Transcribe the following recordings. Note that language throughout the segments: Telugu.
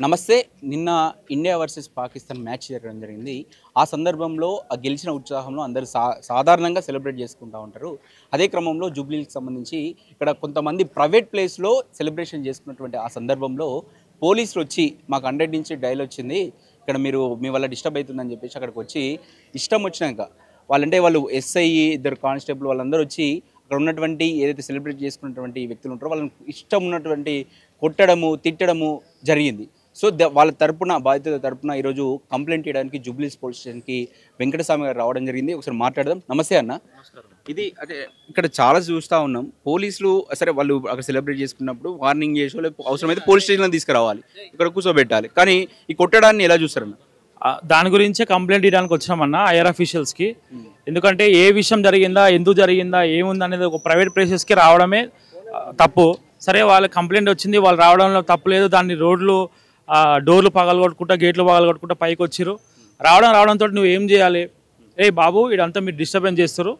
నమస్తే. నిన్న ఇండియా వర్సెస్ పాకిస్తాన్ మ్యాచ్ జరగడం జరిగింది. ఆ సందర్భంలో ఆ గెలిచిన ఉత్సాహంలో అందరూ సాధారణంగా సెలబ్రేట్ చేసుకుంటూ ఉంటారు. అదే క్రమంలో జూబ్లీకి సంబంధించి ఇక్కడ కొంతమంది ప్రైవేట్ ప్లేస్‌లో సెలబ్రేషన్ చేసుకున్నటువంటి ఆ సందర్భంలో పోలీసులు వచ్చి మాకు 100 నుంచి డయల్ వచ్చింది. ఇక్కడ మీరు మీ వల్ల డిస్టర్బ్ అవుతుందని చెప్పేసి అక్కడికి వచ్చి ఇష్టం వచ్చినాక వాళ్ళు ఎస్ఐ, ఇద్దరు కానిస్టేబుల్ వాళ్ళందరూ వచ్చి అక్కడ ఉన్నటువంటి ఏదైతే సెలబ్రేట్ చేసుకున్నటువంటి వ్యక్తులు ఉంటారో వాళ్ళని ఇష్టం ఉన్నటువంటి కొట్టడము, తిట్టడము జరిగింది. సో, వాళ్ళ తరపున బాధితుల తరపున ఈరోజు కంప్లైంట్ చేయడానికి జూబ్లీస్ పోలీస్ స్టేషన్‌కి వెంకటస్వామి గారు రావడం జరిగింది. ఒకసారి మాట్లాడదాం. నమస్తే అన్న. ఇది అదే ఇక్కడ చాలా చూస్తూ ఉన్నాం. పోలీసులు సరే వాళ్ళు అక్కడ సెలబ్రేట్ చేసుకున్నప్పుడు వార్నింగ్ చేసో లేకపోతే అవసరమైతే పోలీస్ స్టేషన్‌లో తీసుకురావాలి, ఇక్కడ కూర్చోబెట్టాలి. కానీ ఈ కొట్టడాన్ని ఎలా చూస్తారన్న? దాని గురించే కంప్లైంట్ ఇవ్వడానికి వచ్చినామన్నా ఐఆర్ ఆఫీషియల్స్కి. ఎందుకంటే ఏ విషయం జరిగిందా, ఎందుకు జరిగిందా, ఏముంది అనేది ఒక ప్రైవేట్ ప్లేసెస్కి రావడమే తప్పు. సరే వాళ్ళ కంప్లైంట్ వచ్చింది, వాళ్ళు రావడంలో తప్పు లేదు. దాన్ని డోర్లు పగలగొట్టుకుంటా, గేట్లు పగలగొట్టుకుంటా పైకి వచ్చిర్రు. రావడంతో నువ్వు ఏం చేయాలి? ఏ బాబు ఇదంతా మీరు డిస్టర్బెన్స్ చేస్తారు,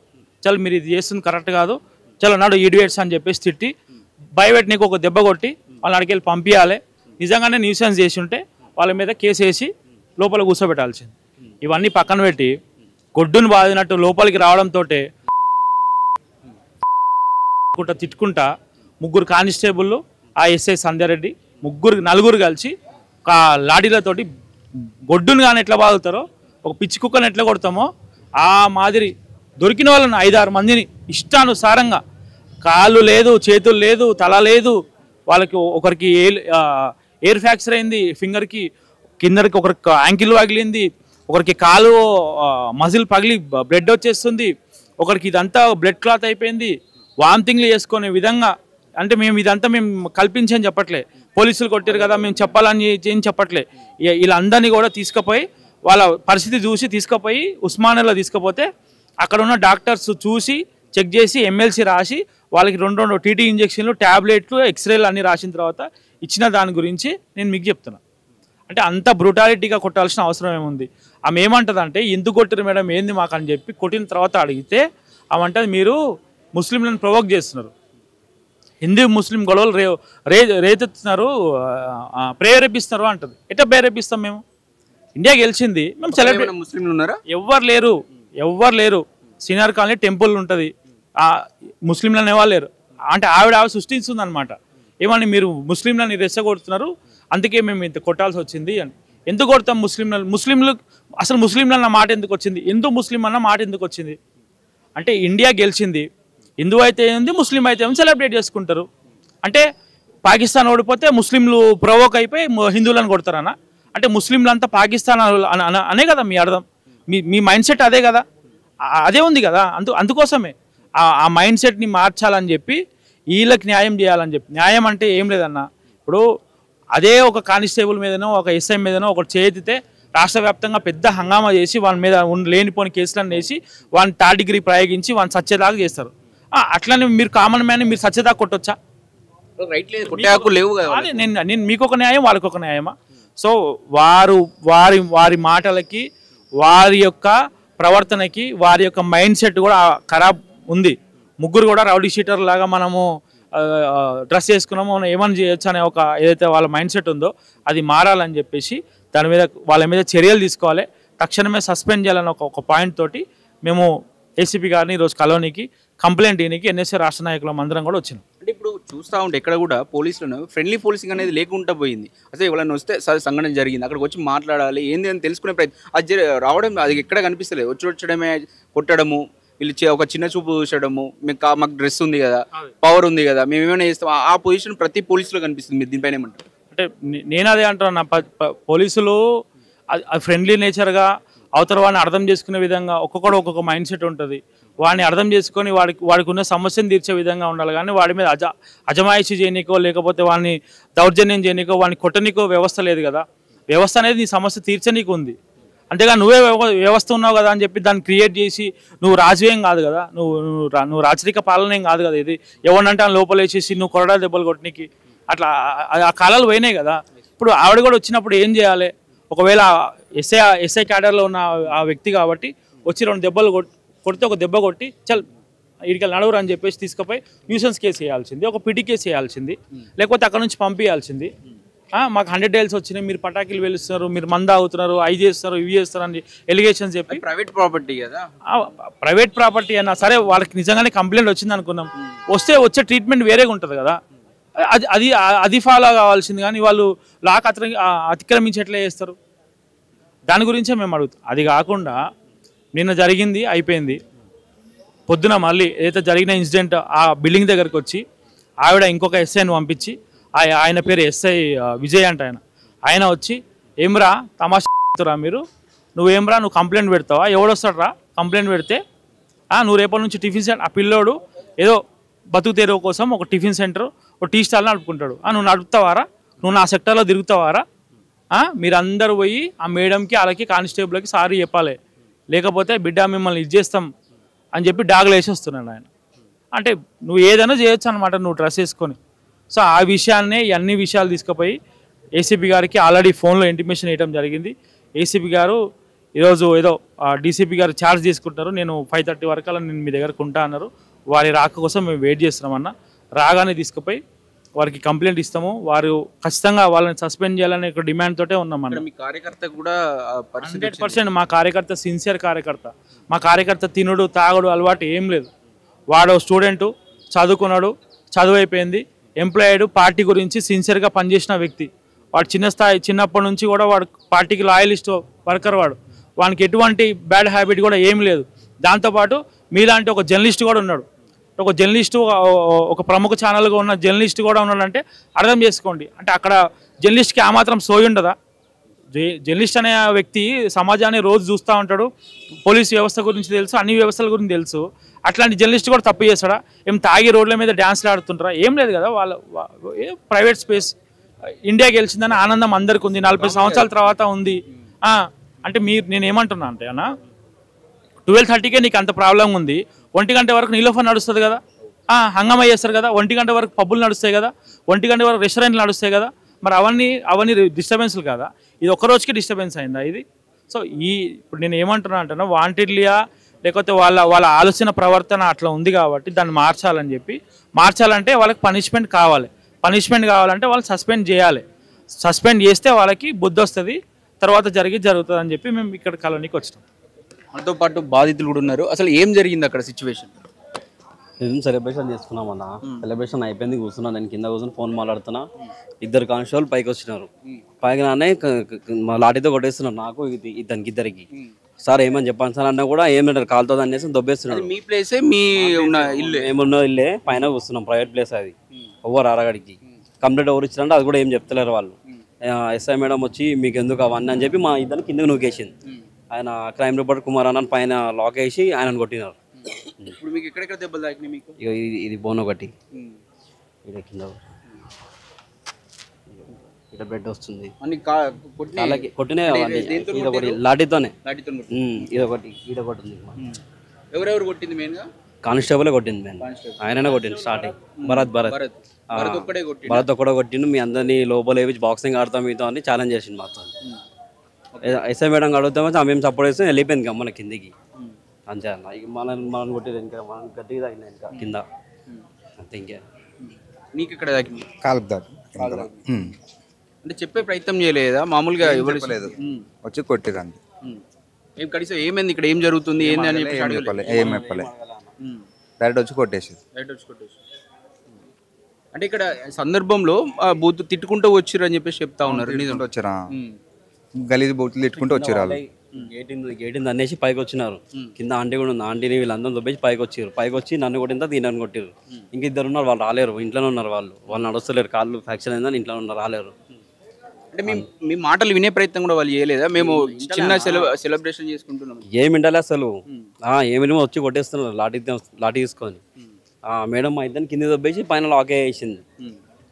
చల్ మీరు ఇది చేస్తుంది కరెక్ట్ కాదు, చలో నాడు ఈడియట్స్ అని చెప్పేసి తిట్టి భయపెట్టి నీకు ఒక దెబ్బ కొట్టి వాళ్ళని అడిగి వెళ్ళి పంపించాలి. నిజంగానే న్యూసెన్స్ చేసి ఉంటే వాళ్ళ మీద కేసు వేసి లోపల కూర్చోబెట్టాల్సింది. ఇవన్నీ పక్కన పెట్టి గొడ్డును బాదినట్టు లోపలికి రావడంతో తిట్టుకుంటా ముగ్గురు కానిస్టేబుల్, ఆ ఎస్ఐ సంధ్యారెడ్డి, నలుగురు కలిసి ఒక లాఠీలతోటి గొడ్డును కానీ ఎట్లా బాగుతారో, ఒక పిచ్చి కుక్కను ఎట్లా కొడతామో ఆ మాదిరి దొరికిన వాళ్ళని 5-6 మందిని ఇష్టానుసారంగా, కాళ్ళు లేదు, చేతులు లేదు, తల లేదు, వాళ్ళకి ఒకరికి ఎయిర్ ఫ్రాక్చర్ అయింది, ఫింగర్కి కిందకి ఒకరికి యాంకిల్ పగిలింది, ఒకరికి కాలు మజిల్ పగిలి బ్లడ్ వచ్చేస్తుంది, ఒకరికి ఇదంతా బ్లడ్ క్లాత్ అయిపోయింది, వామిటింగ్లు చేసుకునే విధంగా. అంటే ఇదంతా మేము కల్పించని చెప్పట్లే, పోలీసులు కొట్టారు కదా మేము చెప్పాలని ఏం చెప్పట్లే. వీళ్ళందరినీ కూడా తీసుకుపోయి వాళ్ళ పరిస్థితి చూసి తీసుకుపోయి ఉస్మానియాలో తీసుకుపోతే అక్కడ ఉన్న డాక్టర్స్ చూసి చెక్ చేసి ఎమ్మెల్సీ రాసి వాళ్ళకి 2 టీటీ ఇంజెక్షన్లు, ట్యాబ్లెట్లు, ఎక్స్రేలు అన్నీ రాసిన తర్వాత ఇచ్చిన దాని గురించి నేను మీకు చెప్తున్నా. అంటే అంత బ్రూటాలిటీగా కొట్టాల్సిన అవసరం ఏముంది? ఆమె ఏమంటుందంటే ఎందుకు కొట్టారు మేడం, ఏంది మాకు అని చెప్పి కొట్టిన తర్వాత అడిగితే ఆమంటది మీరు ముస్లింలను ప్రొవోక్ చేస్తున్నారు, హిందూ ముస్లిం గొడవలు రేతెత్తుతున్నారు, ప్రేరేపిస్తున్నారు అంటది. ఎట్లా ప్రేరేపిస్తాం? మేము ఇండియా గెలిచింది, మేము సెలబ్రేట్. ముస్లింలు ఉన్నారా? ఎవ్వరు లేరు. సీనియర్ కాలనీ టెంపుల్ ఉంటుంది, ముస్లింలు అనేవాళ్ళు లేరు. అంటే ఆవిడ సృష్టిస్తుంది అనమాట. ఏమని మీరు ముస్లింలని రెచ్చగొడుతున్నారు, అందుకే మేము ఇంత కొట్టాల్సి వచ్చింది అని. ఎందుకు కొడతాం ముస్లింలు? అసలు ముస్లింలు అన్న మాట ఎందుకు వచ్చింది? హిందూ ముస్లిం అన్న మాట ఎందుకు వచ్చింది? అంటే ఇండియా గెలిచింది, హిందూ అయితే ఉంది, ముస్లిం అయితే ఉంది, సెలబ్రేట్ చేసుకుంటారు. అంటే పాకిస్తాన్ ఓడిపోతే ముస్లింలు ప్రొవోక్ అయిపోయి హిందువులను కొడతారన్న? అంటే ముస్లింలంతా పాకిస్తాన్ అనే కదా మీ అర్థం? మీ మైండ్ సెట్ అదే కదా, అదే ఉంది కదా. అందుకోసమే ఆ మైండ్ సెట్ని మార్చాలని చెప్పి వీళ్ళకి న్యాయం చేయాలని చెప్పి. న్యాయం అంటే ఏం లేదన్న, ఇప్పుడు అదే ఒక కానిస్టేబుల్ మీదనో ఒక ఎస్ఐ మీదనో ఒకటి చేతితే రాష్ట్ర వ్యాప్తంగా పెద్ద హంగామా చేసి వాళ్ళ మీద లేనిపోని కేసులను వేసి వాడిని 3rd డిగ్రీ ప్రయోగించి వాడిని సచ్చేదాకా చేస్తారు. అట్లనే మీరు కామన్ మ్యాన్ మీరు సచ్చేదాకా కొట్టొచ్చా? అదే నేను మీకు ఒక న్యాయం, వాళ్ళకి ఒక న్యాయమా? సో వారి మాటలకి, వారి యొక్క ప్రవర్తనకి, వారి యొక్క మైండ్ సెట్ కూడా ఖరాబ్ ఉంది. ముగ్గురు కూడా రౌడీ షీటర్ లాగా మనము డ్రెస్ చేసుకున్నాము, ఏమని చేయొచ్చు అనే ఒక ఏదైతే వాళ్ళ మైండ్ సెట్ ఉందో అది మారాలని చెప్పేసి దాని మీద వాళ్ళ మీద చర్యలు తీసుకోవాలి, తక్షణమే సస్పెండ్ చేయాలని ఒక పాయింట్ తోటి మేము ఏసీపీ గారిని ఈరోజు కలోనీకి కంప్లైంట్ ఇయడానికి ఎన్ఎస్ఏ రాష్ట్ర నాయకులం అందరం కూడా వచ్చినాం. అంటే ఇప్పుడు చూస్తూ ఉంటే ఎక్కడ కూడా పోలీసులను ఫ్రెండ్లీ పోలీసింగ్ అనేది లేకుండా పోయింది. అసలు ఎవరైనా వస్తే సంఘటన జరిగింది అక్కడికి వచ్చి మాట్లాడాలి, ఏంది అని తెలుసుకునే ప్రయత్నం అది రావడం అది ఎక్కడ కనిపిస్తలేదు. వచ్చడమే కొట్టడము, వీళ్ళు ఒక చిన్న చూపు చూసడము, మాకు డ్రెస్ ఉంది కదా, పవర్ ఉంది కదా, మేము ఏమైనా చేస్తాం, ఆ పొజిషన్ ప్రతి పోలీసులో కనిపిస్తుంది. మీరు దీనిపైన ఏమంటారు? అంటే నేను అదే అంటున్నా, పోలీసులు ఫ్రెండ్లీ నేచర్గా అవతల వాడిని అర్థం చేసుకునే విధంగా ఒక్కొక్క మైండ్ సెట్ ఉంటుంది. వాడిని అర్థం చేసుకొని వాడికి ఉన్న సమస్యను తీర్చే విధంగా ఉండాలి. కానీ వాడి మీద అజమాయిషీ చేయనీకో లేకపోతే వాడిని దౌర్జన్యం చేయనీకో వాడిని కొట్టనీకో వ్యవస్థ లేదు కదా. వ్యవస్థ అనేది నీ సమస్య తీర్చనీకు ఉంది. అంతేగా నువ్వే వ్యవస్థ ఉన్నావు కదా అని చెప్పి దాన్ని క్రియేట్ చేసి నువ్వు రాజువేం కాదు కదా, నువ్వు రాచరిక పాలన ఏం కాదు కదా. ఇది ఎవరినంటే లోపల వేసేసి నువ్వు కొరడా దెబ్బలు కొట్టనీకి అట్లా ఆ కాలాలు పోయినాయి కదా. ఇప్పుడు ఆవిడ కూడా వచ్చినప్పుడు ఏం చేయాలి? ఒకవేళ ఎస్ఐ క్యాడర్లో ఉన్న ఆ వ్యక్తి కాబట్టి వచ్చి 2 దెబ్బలు కొడితే ఒక దెబ్బ కొట్టి చల్ వీడికి నడవరు అని చెప్పేసి తీసుకుపోయి న్యూసెన్స్ కేసు వేయాల్సింది, ఒక పిటి కేసు వేయాల్సింది, లేకపోతే అక్కడ నుంచి పంపించాల్సింది. మాకు 100 డేల్స్ వచ్చినాయి, మీరు పటాకీలు వెలుస్తున్నారు, మీరు మంద అవుతున్నారు, అవి చేస్తారు ఇవి చేస్తారు అని ఎలిగేషన్స్ చెప్పి. ప్రైవేట్ ప్రాపర్టీ కదా, ప్రైవేట్ ప్రాపర్టీ అన్నా సరే వాళ్ళకి నిజంగానే కంప్లైంట్ వచ్చింది అనుకున్నాం, వచ్చే ట్రీట్మెంట్ వేరేగా ఉంటుంది కదా, అది ఫాలో కావాల్సింది. కానీ వాళ్ళు లాక్ అతిక్రమించి ఎట్లా చేస్తారు, దాని గురించే మేము అడుగుతాం. అది కాకుండా నిన్న జరిగింది అయిపోయింది, పొద్దున మళ్ళీ ఏదైతే జరిగిన ఇన్సిడెంట్ ఆ బిల్డింగ్ దగ్గరికి వచ్చి ఆవిడ ఇంకొక ఎస్ఐని పంపించి, ఆయన పేరు ఎస్ఐ విజయ్ అంట, ఆయన వచ్చి ఏమ్రా తమాషా మీరు, నువ్వేమ్రా నువ్వు కంప్లైంట్ పెడతావా, ఎవడొస్తాడు రా కంప్లైంట్ పెడితే, నువ్వు రేపటి నుంచి టిఫిన్ సెంటర్, ఆ పిల్లోడు ఏదో బతుకు తెరువు కోసం ఒక టిఫిన్ సెంటర్ ఒక టీ స్టాల్ నడుపుకుంటాడు, నువ్వు నడుపుతావారా, నువ్వు నా సెక్టర్లో తిరుగుతావారా, మీరందరూ పోయి ఆ మేడంకి వాళ్ళకి కానిస్టేబుల్కి సారీ చెప్పాలి, లేకపోతే బిడ్డ మిమ్మల్ని ఇది చేస్తాం అని చెప్పి డాగులు వేసి వస్తున్నాడు ఆయన. అంటే నువ్వు ఏదైనా చేయొచ్చు అనమాట నువ్వు డ్రెస్ వేసుకొని. సో ఆ విషయాన్నే అన్ని విషయాలు తీసుకుపోయి ఏసీపీ గారికి ఆల్రెడీ ఫోన్లో ఇంటిమేషన్ వేయడం జరిగింది. ఏసీపీ గారు ఈరోజు ఏదో డీసీపీ గారు ఛార్జ్ తీసుకుంటారు, నేను 5:30 వరకు అలా నేను మీ దగ్గరకు ఉంటా అన్నారు. వారి రాక కోసం మేము వెయిట్ చేస్తున్నామన్న, రాగానే తీసుకుపోయి వారికి కంప్లైంట్ ఇస్తాము, వారు ఖచ్చితంగా వాళ్ళని సస్పెండ్ చేయాలనే ఒక డిమాండ్ తోటే ఉన్నామన్న. మీ కార్యకర్త కూడా 100% మా కార్యకర్త సిన్సియర్ కార్యకర్త, మా కార్యకర్త తినుడు తాగుడు అలవాటు ఏం లేదు, వాడు స్టూడెంటు, చదువుకున్నాడు, చదువు అయిపోయింది, ఎంప్లాయిడ్, పార్టీ గురించి సిన్సియర్గా పనిచేసిన వ్యక్తి. వాడు చిన్నప్పటి నుంచి కూడా వాడు పార్టీకి లాయలిస్ట్ వర్కర్, వానికి ఎటువంటి బ్యాడ్ హ్యాబిట్ కూడా ఏం లేదు. దాంతోపాటు మీలాంటి ఒక జర్నలిస్ట్ కూడా ఉన్నాడు, ఒక జర్నలిస్టు, ఒక ప్రముఖ ఛానల్గా ఉన్న జర్నలిస్ట్ కూడా ఉన్నాడంటే అర్థం చేసుకోండి. అంటే అక్కడ జర్నలిస్ట్కి ఆ మాత్రం సోయి ఉండదా? జర్నలిస్ట్ అనే వ్యక్తి సమాజాన్ని రోజు చూస్తూ ఉంటాడు, పోలీస్ వ్యవస్థ గురించి తెలుసు, అన్ని వ్యవస్థల గురించి తెలుసు. అట్లాంటి జర్నలిస్ట్ కూడా తప్పు చేస్తాడా? ఏం తాగి రోడ్ల మీద డ్యాన్స్లు ఆడుతుంటారా? ఏం లేదు కదా. వాళ్ళ ప్రైవేట్ స్పేస్, ఇండియా గెలిచిందని ఆనందం అందరికీ ఉంది, 40 సంవత్సరాల తర్వాత ఉంది. అంటే నేను ఏమంటున్నా అంటే అన్న, 12:30కే నీకు అంత ప్రాబ్లం ఉంది, 1 గంట వరకు నీలోఫర్ నడుస్తుంది కదా, హంగామా చేస్తారు కదా, 1 గంట వరకు పబ్బులు నడుస్తాయి కదా, 1 గంట వరకు రెస్టారెంట్లు నడుస్తాయి కదా, మరి అవన్నీ డిస్టర్బెన్స్లు కదా. ఇది ఒక్క రోజుకి డిస్టర్బెన్స్ అయిందా ఇది? సో ఇప్పుడు నేను ఏమంటున్నా అంటున్నా, వాంటెడ్లీయా లేకపోతే వాళ్ళ ఆలోచన ప్రవర్తన అట్లా ఉంది కాబట్టి దాన్ని మార్చాలంటే వాళ్ళకి పనిష్మెంట్ కావాలంటే వాళ్ళు సస్పెండ్ చేయాలి. సస్పెండ్ చేస్తే వాళ్ళకి బుద్ధి వస్తుంది, తర్వాత జరుగుతుంది అని చెప్పి మేము ఇక్కడ కాలనీకి వచ్చినాం. మనతో పాటు బాధితులు కూడా ఉన్నారు. అసలు ఏం జరిగింది అక్కడ సిచ్యువేషన్? మేము సెలబ్రేషన్ చేసుకున్నాం అన్న, సెలబ్రేషన్ అయిపోయింది, కూర్చున్నాను నేను కింద కూర్చొని ఫోన్ మాట్లాడుతున్నా, 2 కానిస్టేబుల్ పైకి వచ్చినారు, పైకి నానే మా లాఠీతో కొట్టేస్తున్నారు నాకు ఇద్దరికి. సార్ ఏమని చెప్పాను సార్ అన్నా కూడా ఏమంటారు, కాలుతో అనేసి దొబ్బేస్తున్నాడు. మీ ప్లేసే, మీ ఉన్న ఇల్లు, ఏమున్న ఇల్లే, పైన కూర్చున్నాం, ప్రైవేట్ ప్లేస్ అది, ఎవరు అరగడికి కంప్లీట్ ఎవరు ఇచ్చారంటే అది కూడా ఏం చెప్తలేరు వాళ్ళు. ఎస్ఐ మేడం వచ్చి మీకు ఎందుకు అవన్నీ అని చెప్పి మా ఇద్దరిని కిందకి నూకేసింది. ఆయన క్రైమ్ రిపోర్టర్ కుమార్ అన్న పైన లాక్ వేసి ఆయనను కొట్టినారు. ఇప్పుడు మీకు ఎక్కడెక్కడ దెబ్బలు తాకినాయి మీకు? ఇది బోన్ ఒకటి, ఇది కింద ఇక్కడ బెడ్ వస్తుంది, కొట్టినే లాఠీతోనే, ఇదొకటి ఉంది. ఎవరెవరు కొట్టింది? మెయిన్ గా కానిస్టేబుల్ కొట్టింది, మేము ఆయననే కొట్టింది స్టార్టింగ్. భరత్ ఒక్కడే కొట్టిండు, మీ అందరినీ లోపల వేసి బాక్సింగ్ ఆడతాం మీతో అని ఛాలెంజ్ చేసిండు మాతో. ఎస్ఐ మేడం అడుగుతామో మేము సపోర్ట్ చేస్తే వెళ్ళిపోయింది మన కిందికి, అంతే అన్న. ఇక మనం కొట్టేది ఇంకా మనం గట్టిగా అయినా ఇంకా కింద అంతే. ఇంకే నీకు ఇక్కడ అంటే చెప్పే ప్రయత్నం చేయలేదా? మామూలుగా ఇవ్వలేదు, వచ్చి కొట్టిరండి. ఏం కనీసం ఏమైంది, ఇక్కడ ఏం జరుగుతుంది ఏంది అని చెప్పి ఏం చెప్పలే, డైరెక్ట్ వచ్చి కొట్టేసి. అంటే ఇక్కడ సందర్భంలో బూత్ తిట్టుకుంటూ వచ్చిర్రు అని చెప్పేసి చెప్తా ఉన్నారు. వచ్చారా గలీజ్ బూతులు తిట్టుకుంటూ వచ్చారు వాళ్ళు. గేటింది అనేసి పైకి వచ్చినారు, కింద ఆంటీ కూడా ఉంది, ఆంటీని వీళ్ళందరూ దొబ్బేసి పైకి వచ్చారు. పైకి వచ్చి నన్ను కొట్టిందా దీన్ని కొట్టారు. ఇంకా 2 ఉన్నారు, వాళ్ళు రాలేరు, ఇంట్లోనే ఉన్నారు, వాళ్ళు నడుస్తలేరు, కాళ్ళు ఫ్రాక్చర్ అయిందని ఇంట్లో ఉన్నారు, రాలేరు. అంటే మీ మాటలు వినే ప్రయత్నం కూడా వాళ్ళు చేయలేదా? మేము చిన్న సెలబ్రేషన్ చేసుకుంటున్నాం, ఏమి వింటాలే అసలు, ఏమి వచ్చి కొట్టేస్తున్నారు లాఠీ తీసుకొని. మేడం మా ఇద్దరిని కింద దొబ్బేసి పైన లాక్ వేసింది.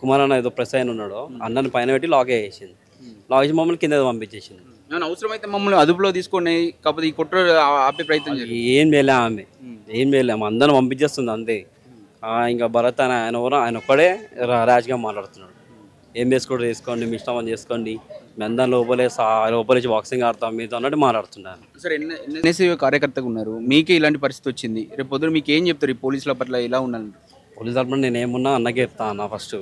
కుమార్ అన్న ఏదో ప్రెస్ అయిన ఉన్నాడు, అన్నని పైన పెట్టి లాక్ వేసింది. లాక్ వేసి మమ్మల్ని కింద పంపించేసింది. అవసరమైతే మమ్మల్ని అదుపులో తీసుకొని కాకపోతే ఈ కుట్ర ఆపే ప్రయత్నం ఏం చేయలే ఆమె, ఏం చేయలేము, అందరిని పంపించేస్తుంది అంతే. ఇంకా భరత్ ఆయన ఒక్కడే ర్యాష్గా మాట్లాడుతున్నాడు, ఏం వేసుకోండి, మీ ఇష్టం అని చేసుకోండి, మీ అందరం లోపలేసి బాక్సింగ్ ఆడతాం మీతో అన్నట్టు మాట్లాడుతున్నాను. సరే, ఎన్ఎస్సీ కార్యకర్తగా ఉన్నారు, మీకే ఇలాంటి పరిస్థితి వచ్చింది, రేపు పొద్దున మీకు ఏం చెప్తారు ఈ పోలీసుల పట్ల? ఇలా ఉన్నాను పోలీసు తరపున నేను ఏమున్నా అన్నకే చెప్తా అన్న. ఫస్ట్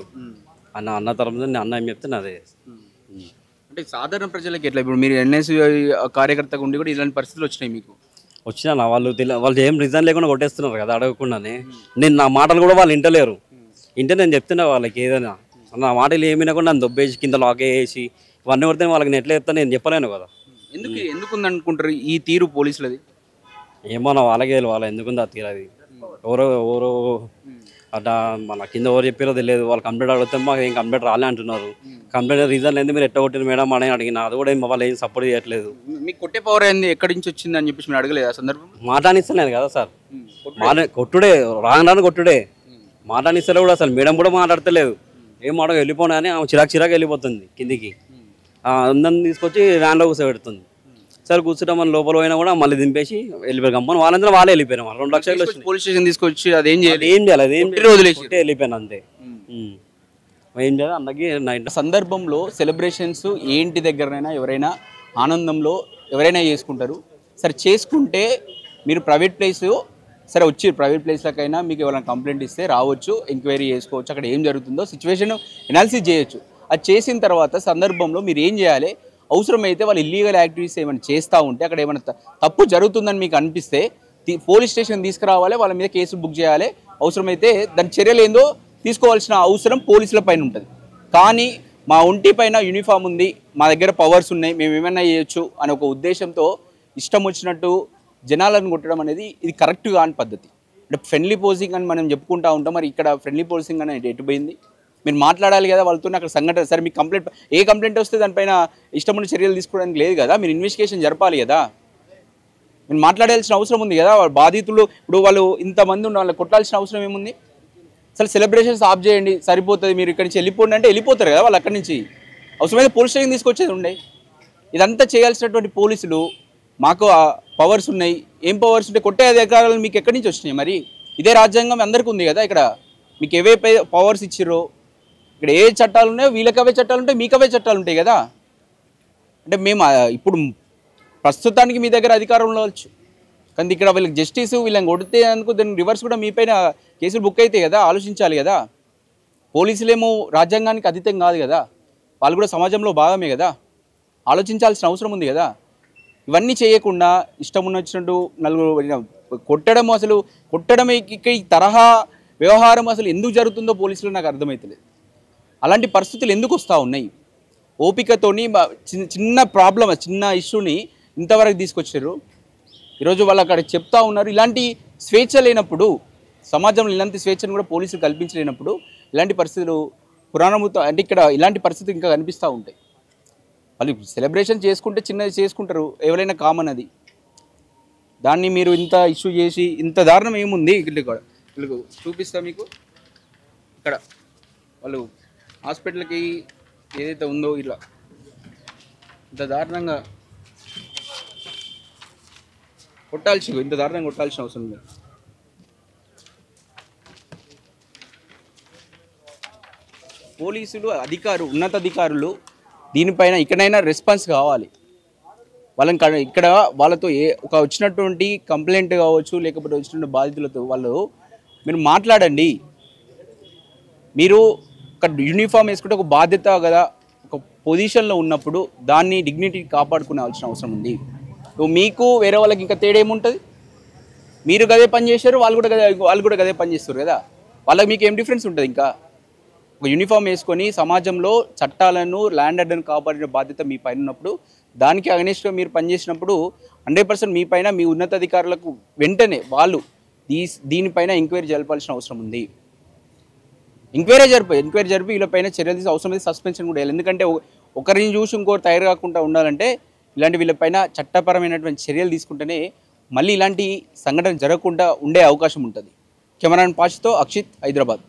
అన్న తరపున నేను అన్న ఏం చెప్తే నేను అదే చేస్తాను. అంటే సాధారణ ప్రజలకి ఎట్లా ఇప్పుడు మీరు ఎన్ఎస్ కార్యకర్తగా ఉండి కూడా ఇలాంటి పరిస్థితులు వచ్చినాయి మీకు? వచ్చినా వాళ్ళు ఏం రీజన్ లేకుండా కొట్టేస్తున్నారు కదా అడగకుండానే. నేను నా మాటలు కూడా వాళ్ళు వింటలేరు. నేను చెప్తున్నా వాళ్ళకి ఏదైనా నా మాటలు ఏమి వినకుండా నన్ను దొబ్బేసి కింద లాక్ వేసి ఇవన్నీ కొడితే వాళ్ళకి నెట్లు ఎత్తా నేను చెప్పలేను కదా. ఎందుకు అనుకుంటారు ఈ తీరు పోలీసులది? ఏమన్నా వాళ్ళకే వాళ్ళ ఎందుకుంది ఆ తీరు. అది ఎవరో అట్లా మన కింద ఎవరు చెప్పారో తెలియదు. వాళ్ళు కంప్లైంట్ అడిగితే మాకు ఏం కంప్లైంట్ రాలే అంటున్నారు. కంప్లైంట్ రీజన్ లేదు మీరు ఎట్ట కొట్టిన మేడం అని అడిగిన, అది కూడా వాళ్ళు ఏం సపోర్ట్ చేయట్లేదు. మీకు కొట్టే పవర్ ఏంది, ఎక్కడి నుంచి వచ్చింది అని చెప్పేసి మీరు అడగలేదు ఆ సందర్భం? మాట్లాడిస్తలేదు కదా సార్, కొట్టుడే రాను కొట్టుడే. మాట్లాడిస్తలే కూడా అసలు మేడం కూడా మాట్లాడతలేదు. ఏం మాట వెళ్ళిపోయినా అని ఆమె చిరాకు వెళ్ళిపోతుంది కిందికి. అందరిని తీసుకొచ్చి వ్యాన్లో కూర్చోబెడుతుంది. సరే కూర్చుంటాం మన లోపల పోయినా కూడా మళ్ళీ దింపేసి వెళ్ళిపోయి గమ్మని వాళ్ళందరూ వాళ్ళే వెళ్ళిపోయారు. 2 లక్షలు పోలీస్ స్టేషన్ తీసుకొచ్చి అదేం చేయాలి, ఏం చేయాలి, అదేం వదిలేసి వెళ్ళిపోయాను అంతే. ఏం చేయాలి అన్నకి సందర్భంలో సెలబ్రేషన్స్ ఏంటి దగ్గరనైనా ఎవరైనా ఆనందంలో ఎవరైనా చేసుకుంటారు. సరే చేసుకుంటే మీరు ప్రైవేట్ ప్లేస్ సరే వచ్చి ప్రైవేట్ ప్లేస్లకైనా మీకు ఎవరైనా కంప్లైంట్ ఇస్తే రావచ్చు, ఎంక్వైరీ చేసుకోవచ్చు, అక్కడ ఏం జరుగుతుందో సిచ్యువేషన్ ఎనాలిసిస్ చేయొచ్చు. అది చేసిన తర్వాత సందర్భంలో మీరు ఏం చేయాలి, అవసరమైతే వాళ్ళు ఇల్లీగల్ యాక్టివిటీస్ ఏమైనా చేస్తూ ఉంటే అక్కడ ఏమైనా తప్పు జరుగుతుందని మీకు అనిపిస్తే పోలీస్ స్టేషన్ తీసుకురావాలి, వాళ్ళ మీద కేసు బుక్ చేయాలి. అవసరమైతే దాని చర్యలు ఏందో తీసుకోవాల్సిన అవసరం పోలీసుల పైన ఉంటుంది. కానీ మా ఒంటి పైన యూనిఫామ్ ఉంది, మా దగ్గర పవర్స్ ఉన్నాయి, మేము ఏమైనా చేయొచ్చు అనే ఒక ఉద్దేశంతో ఇష్టం వచ్చినట్టు జనాలను కొట్టడం అనేది ఇది కరెక్ట్ కాని పద్ధతి. అంటే ఫ్రెండ్లీ పోజింగ్ అని మనం చెప్పుకుంటూ ఉంటాం, మరి ఇక్కడ ఫ్రెండ్లీ పోజింగ్ అనేది ఎటుపోయింది? మీరు మాట్లాడాలి కదా వాళ్ళతో. అక్కడ సంఘటన సరే మీకు కంప్లైంట్ వస్తే దానిపైన ఇష్టమైన చర్యలు తీసుకోవడానికి లేదు కదా, మీరు ఇన్వెస్టిగేషన్ జరపాలి కదా, మీరు మాట్లాడాల్సిన అవసరం ఉంది కదా. వాళ్ళ బాధితులు ఇప్పుడు వాళ్ళు ఇంతమంది ఉన్న వాళ్ళని కొట్టాల్సిన అవసరం ఏముంది? అసలు సెలబ్రేషన్స్ ఆఫ్ చేయండి సరిపోతుంది, మీరు ఇక్కడి నుంచి వెళ్ళిపోండి అంటే వెళ్ళిపోతారు కదా వాళ్ళు అక్కడి నుంచి. అవసరమైతే పోలీస్ స్టేషన్ తీసుకొచ్చేది ఉండే. ఇదంతా చేయాల్సినటువంటి పోలీసులు మాకు పవర్స్ ఉన్నాయి, ఏం పవర్స్ ఉంటే కొట్టే అధికారాలు మీకు ఎక్కడి నుంచి వచ్చినాయి? మరి ఇదే రాజ్యాంగం అందరికీ ఉంది కదా. ఇక్కడ మీకు ఏవే పవర్స్ ఇచ్చిర్రో, ఇక్కడ ఏ చట్టాలు ఉన్నాయో వీళ్ళకి అవే చట్టాలు ఉంటాయి, మీకు అవే చట్టాలు ఉంటాయి కదా. అంటే మేము ఇప్పుడు ప్రస్తుతానికి మీ దగ్గర అధికారంలో వచ్చు, కానీ ఇక్కడ వీళ్ళకి జస్టిస్ వీళ్ళని కొడితే అనుకో దాని రివర్స్ కూడా మీపైన కేసులు బుక్ అవుతాయి కదా. ఆలోచించాలి కదా. పోలీసులేమో రాజ్యాంగానికి అతీతం కాదు కదా, వాళ్ళు కూడా సమాజంలో భాగమే కదా. ఆలోచించాల్సిన అవసరం ఉంది కదా. ఇవన్నీ చేయకుండా ఇష్టం ఉన్నచ్చినట్టు నలుగురు కొట్టడం, అసలు కొట్టడం ఈ తరహా వ్యవహారం అసలు ఎందుకు జరుగుతుందో పోలీసులు నాకు అర్థమవుతలేదు. అలాంటి పరిస్థితులు ఎందుకు వస్తూ ఉన్నాయి? ఓపికతోని చిన్న ప్రాబ్లం, చిన్న ఇష్యూని ఇంతవరకు తీసుకొచ్చారు. ఈరోజు వాళ్ళు అక్కడ చెప్తా ఉన్నారు. ఇలాంటి స్వేచ్ఛ లేనప్పుడు, సమాజంలో ఇలాంటి స్వేచ్ఛను కూడా పోలీసులు కల్పించలేనప్పుడు ఇలాంటి పరిస్థితులు పురాణముతో అంటే ఇక్కడ ఇలాంటి పరిస్థితులు ఇంకా కనిపిస్తూ ఉంటాయి. వాళ్ళు సెలబ్రేషన్ చేసుకుంటే చిన్నది చేసుకుంటారు, ఎవరైనా కామన్ అది. దాన్ని మీరు ఇంత ఇష్యూ చేసి ఇంత దారుణం ఏముంది? వీళ్ళకు చూపిస్తా మీకు. ఇక్కడ వాళ్ళు హాస్పిటల్కి ఏదైతే ఉందో ఇలా ఇంత దారుణంగా ఇంత దారుణంగా కొట్టాల్సిన అవసరం లేదు. పోలీసులు ఉన్నతాధికారులు దీనిపైన ఇక్కడైనా రెస్పాన్స్ కావాలి. వాళ్ళని ఇక్కడ వాళ్ళతో ఒక వచ్చినటువంటి కంప్లైంట్ కావచ్చు, లేకపోతే వచ్చినటువంటి బాధితులతో మీరు మాట్లాడండి. మీరు ఒక యూనిఫామ్ వేసుకుంటే ఒక బాధ్యత కదా, ఒక పొజిషన్లో ఉన్నప్పుడు దాన్ని డిగ్నిటీ కాపాడుకోవాల్సిన అవసరం ఉంది. మీకు వేరే వాళ్ళకి ఇంకా తేడా ఏముంటుంది? మీరు గదే పని చేశారు, వాళ్ళు కూడా గదే పని చేస్తారు కదా. వాళ్ళకి మీకు ఏం డిఫరెన్స్ ఉంటుంది? ఇంకా ఒక యూనిఫామ్ వేసుకొని సమాజంలో చట్టాలను, ల్యాండ్ ఆర్డర్ను కాపాడిన బాధ్యత మీ పైన ఉన్నప్పుడు, దానికి అగెనిస్ట్గా మీరు పనిచేసినప్పుడు 100% మీ పైన మీ ఉన్నతాధికారులకు వెంటనే వాళ్ళు దీనిపైన ఎంక్వైరీ జరపాల్సిన అవసరం ఉంది. ఎంక్వైరీ జరిపి వీళ్ళపైన చర్యలు తీసి అవసరమైతే సస్పెన్షన్ కూడా వేయాలి. ఎందుకంటే ఒకరిని చూసి ఇంకోటి తయారు కాకుండా ఉండాలంటే ఇలాంటి వీళ్ళపైన చట్టపరమైనటువంటి చర్యలు తీసుకుంటేనే మళ్ళీ ఇలాంటి సంఘటన జరగకుండా ఉండే అవకాశం ఉంటుంది. కెమెరామెన్ పాష్తో అక్షిత్, హైదరాబాద్.